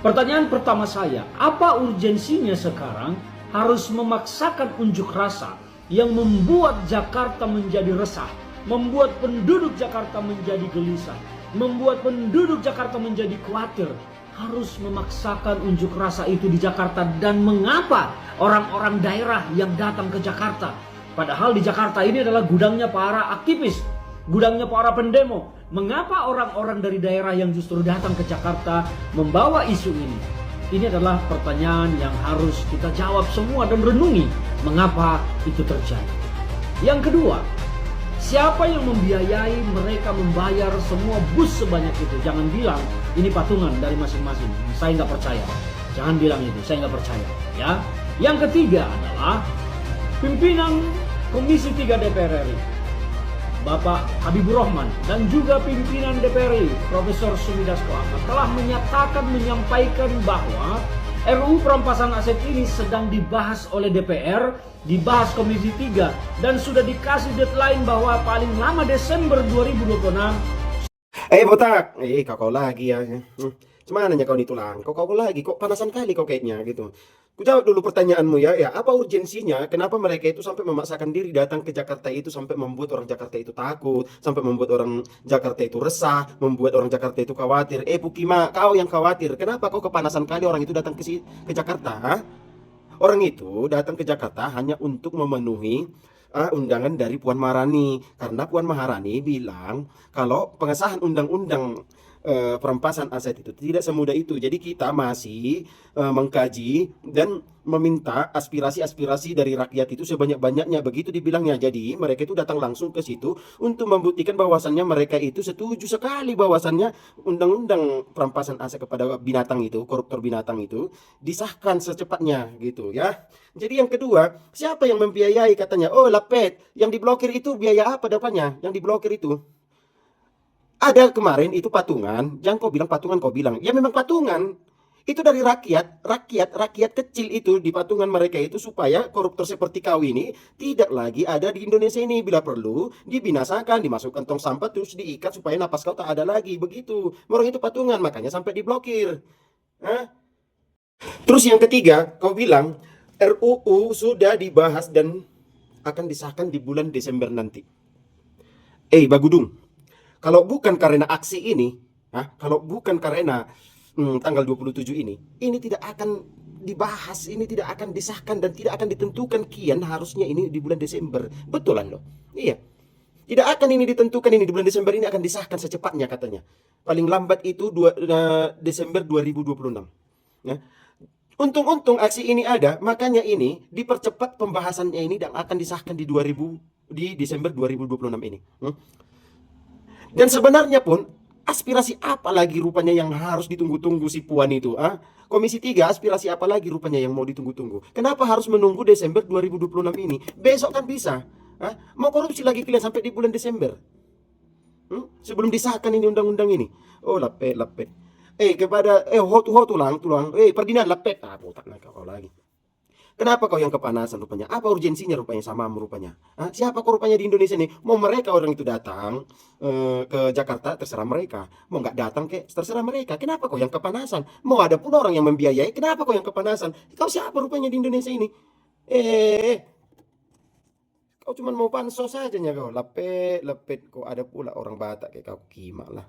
Pertanyaan pertama saya, apa urgensinya sekarang harus memaksakan unjuk rasa yang membuat Jakarta menjadi resah, membuat penduduk Jakarta menjadi gelisah, membuat penduduk Jakarta menjadi khawatir, harus memaksakan unjuk rasa itu di Jakarta, dan mengapa orang-orang daerah yang datang ke Jakarta? Padahal di Jakarta ini adalah gudangnya para aktivis, gudangnya para pendemo. Mengapa orang-orang dari daerah yang justru datang ke Jakarta membawa isu ini? Ini adalah pertanyaan yang harus kita jawab semua dan renungi mengapa itu terjadi. Yang kedua, siapa yang membiayai mereka membayar semua bus sebanyak itu? Jangan bilang ini patungan dari masing-masing. Saya nggak percaya. Jangan bilang itu, saya nggak percaya. Ya. Yang ketiga adalah pimpinan Komisi 3 DPR RI, Bapak Habibur Rahman, dan juga pimpinan DPR RI, Profesor Sumi Dasko Ahmad, telah menyampaikan bahwa RUU perampasan aset ini sedang dibahas oleh DPR, dibahas Komisi 3, dan sudah dikasih deadline bahwa paling lama Desember 2026. Botak, kau lagi ya. Cuman nanya kau ditulang, kau lagi, kok panasan kali kau kayaknya gitu. Ku jawab dulu pertanyaanmu ya, apa urgensinya, kenapa mereka itu sampai memaksakan diri datang ke Jakarta itu, sampai membuat orang Jakarta itu takut, sampai membuat orang Jakarta itu resah, membuat orang Jakarta itu khawatir. Pukima, kau yang khawatir, kenapa kau kepanasan kali orang itu datang ke Jakarta, ha? Orang itu datang ke Jakarta hanya untuk memenuhi undangan dari Puan Maharani, karena Puan Maharani bilang kalau pengesahan undang-undang perampasan aset itu tidak semudah itu. Jadi kita masih mengkaji dan meminta aspirasi-aspirasi dari rakyat itu sebanyak-banyaknya, begitu dibilangnya. Jadi mereka itu datang langsung ke situ untuk membuktikan bahwasannya mereka itu setuju sekali bahwasannya undang-undang perampasan aset kepada binatang itu, koruptor binatang itu, disahkan secepatnya gitu ya. Jadi yang kedua, siapa yang membiayai katanya? Oh, Lapet. Yang diblokir itu biaya apa depannya? Yang diblokir itu ada kemarin itu patungan, jangan kau bilang patungan, kau bilang ya memang patungan. Itu dari rakyat kecil itu di patungan mereka itu, supaya koruptor seperti kau ini tidak lagi ada di Indonesia ini. Bila perlu dibinasakan, dimasukkan tong sampah, terus diikat supaya napas kau tak ada lagi. Begitu. Orang itu patungan, makanya sampai diblokir. Hah? Terus yang ketiga, kau bilang RUU sudah dibahas dan akan disahkan di bulan Desember nanti. Bagudung. Kalau bukan karena aksi ini, kalau bukan karena tanggal 27 ini tidak akan dibahas, ini tidak akan disahkan dan tidak akan ditentukan kian harusnya ini di bulan Desember. Betulan loh. Iya. Tidak akan ini ditentukan ini di bulan Desember, ini akan disahkan secepatnya katanya. Paling lambat itu Desember 2026. Ya. Untung-untung aksi ini ada, makanya ini dipercepat pembahasannya ini dan akan disahkan di Desember 2026 ini. Dan sebenarnya pun aspirasi apa lagi rupanya yang harus ditunggu-tunggu si Puan itu? Komisi 3 aspirasi apa lagi rupanya yang mau ditunggu-tunggu? Kenapa harus menunggu Desember 2026 ini? Besok kan bisa. Mau korupsi lagi kalian sampai di bulan Desember? Sebelum disahkan ini undang-undang ini. Oh, lapet. Kepada tulang. Ferdinand lapet. Botak lah kau lagi. Kenapa kau yang kepanasan rupanya? Apa urgensinya rupanya sama rupanya? Siapa kau rupanya di Indonesia ini? Mau mereka orang itu datang ke Jakarta, terserah mereka. Mau nggak datang terserah mereka. Kenapa kau yang kepanasan? Mau ada pun orang yang membiayai, kenapa kau yang kepanasan? Kau siapa rupanya di Indonesia ini? Kau cuma mau pansos saja kau. Lepet. Kau ada pula orang Batak kayak kau, kimak lah.